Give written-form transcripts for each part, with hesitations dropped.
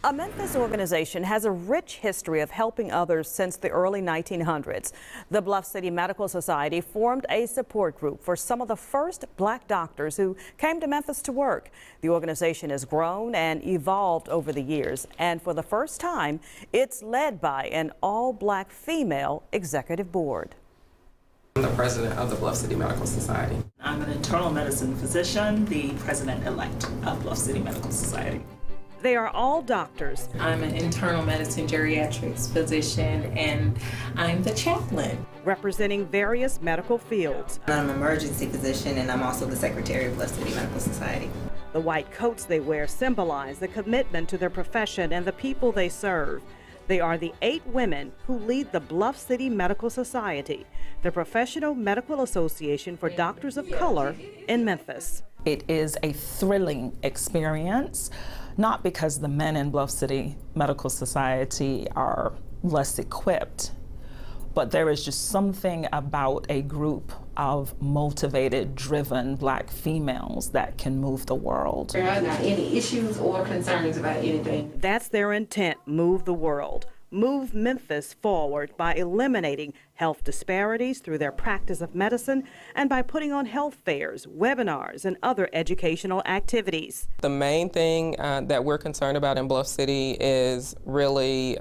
A Memphis organization has a rich history of helping others since the early 1900s. The Bluff City Medical Society formed a support group for some of the first black doctors who came to Memphis to work. The organization has grown and evolved over the years, and for the first time, it's led by an all-black female executive board. I'm the president of the Bluff City Medical Society. I'm an internal medicine physician, the president-elect of Bluff City Medical Society. They are all doctors. I'm an internal medicine geriatrics physician, and I'm the chaplain. Representing various medical fields. I'm an emergency physician, and I'm also the secretary of Bluff City Medical Society. The white coats they wear symbolize the commitment to their profession and the people they serve. They are the 8 women who lead the Bluff City Medical Society, the professional medical association for doctors of color in Memphis. It is a thrilling experience, not because the men in Bluff City Medical Society are less equipped, but there is just something about a group of motivated, driven black females that can move the world. There are not any issues or concerns about anything. That's their intent: move the world. Move Memphis forward by eliminating health disparities through their practice of medicine and by putting on health fairs, webinars, and other educational activities. The main thing that we're concerned about in Bluff City is really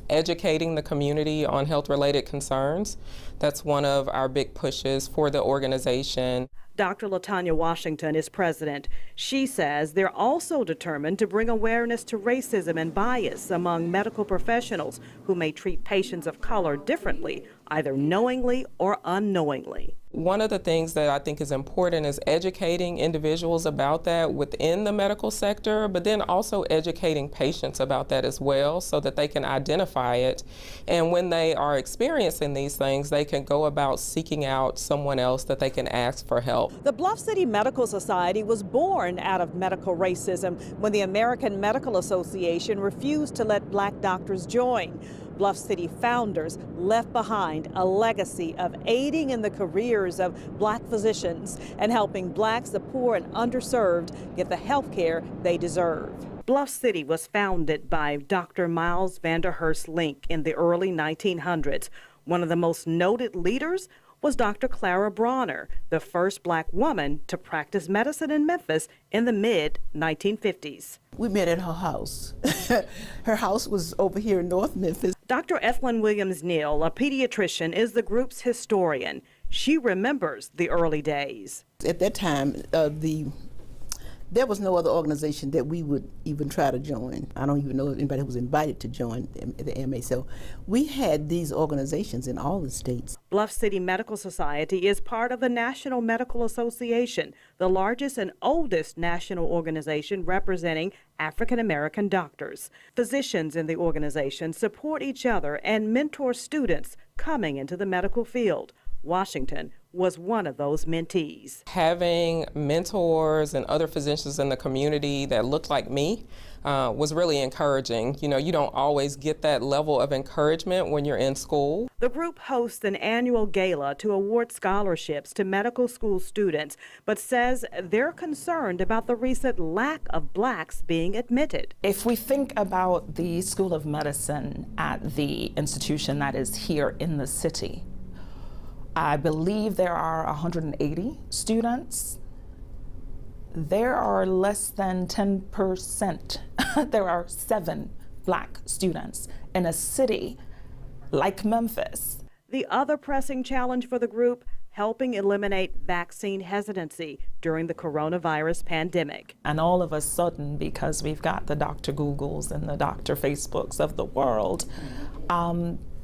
educating the community on health-related concerns. That's one of our big pushes for the organization. Dr. LaTanya Washington is president. She says they're also determined to bring awareness to racism and bias among medical professionals who may treat patients of color differently, either knowingly or unknowingly. One of the things that I think is important is educating individuals about that within the medical sector, but then also educating patients about that as well so that they can identify it. And when they are experiencing these things, they can go about seeking out someone else that they can ask for help. The Bluff City Medical Society was born out of medical racism when the American Medical Association refused to let black doctors join. Bluff City founders left behind a legacy of aiding in the careers of black physicians and helping blacks, the poor, and underserved get the health care they deserve. Bluff City was founded by Dr. Miles Vanderhurst Link in the early 1900s. One of the most noted leaders was Dr. Clara Bronner, the first black woman to practice medicine in Memphis in the mid-1950s. We met at her house. Her house was over here in North Memphis. Dr. Ethlyn Williams-Neal, a pediatrician, is the group's historian. She remembers the early days. At that time, there was no other organization that we would even try to join. I don't even know if anybody was invited to join the MA. So we had these organizations in all the states. Bluff City Medical Society is part of the National Medical Association, the largest and oldest national organization representing African American doctors. Physicians in the organization support each other and mentor students coming into the medical field. Washington was one of those mentees. Having mentors and other physicians in the community that looked like me was really encouraging. You know, you don't always get that level of encouragement when you're in school. The group hosts an annual gala to award scholarships to medical school students, but says they're concerned about the recent lack of blacks being admitted. If we think about the School of Medicine at the institution that is here in the city, I believe there are 180 students. There are less than 10%. There are 7 black students in a city like Memphis. The other pressing challenge for the group, helping eliminate vaccine hesitancy during the coronavirus pandemic. And all of a sudden, because we've got the Dr. Googles and the Dr. Facebooks of the world,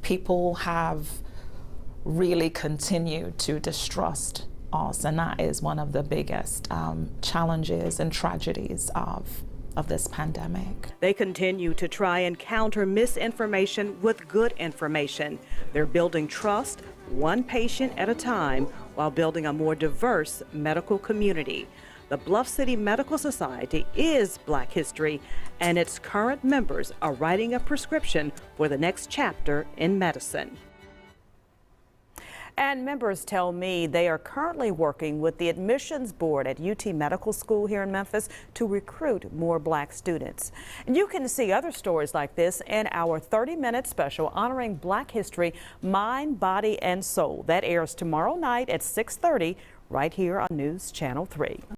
people have really continue to distrust us, and that is one of the biggest challenges and tragedies of this pandemic. They continue to try and counter misinformation with good information. They're building trust one patient at a time while building a more diverse medical community. The Bluff City Medical Society is Black history, and its current members are writing a prescription for the next chapter in medicine. And members tell me they are currently working with the admissions board at UT Medical School here in Memphis to recruit more black students. And you can see other stories like this in our 30-minute special honoring Black history, Mind, Body, and Soul. That airs tomorrow night at 6:30 right here on News Channel 3.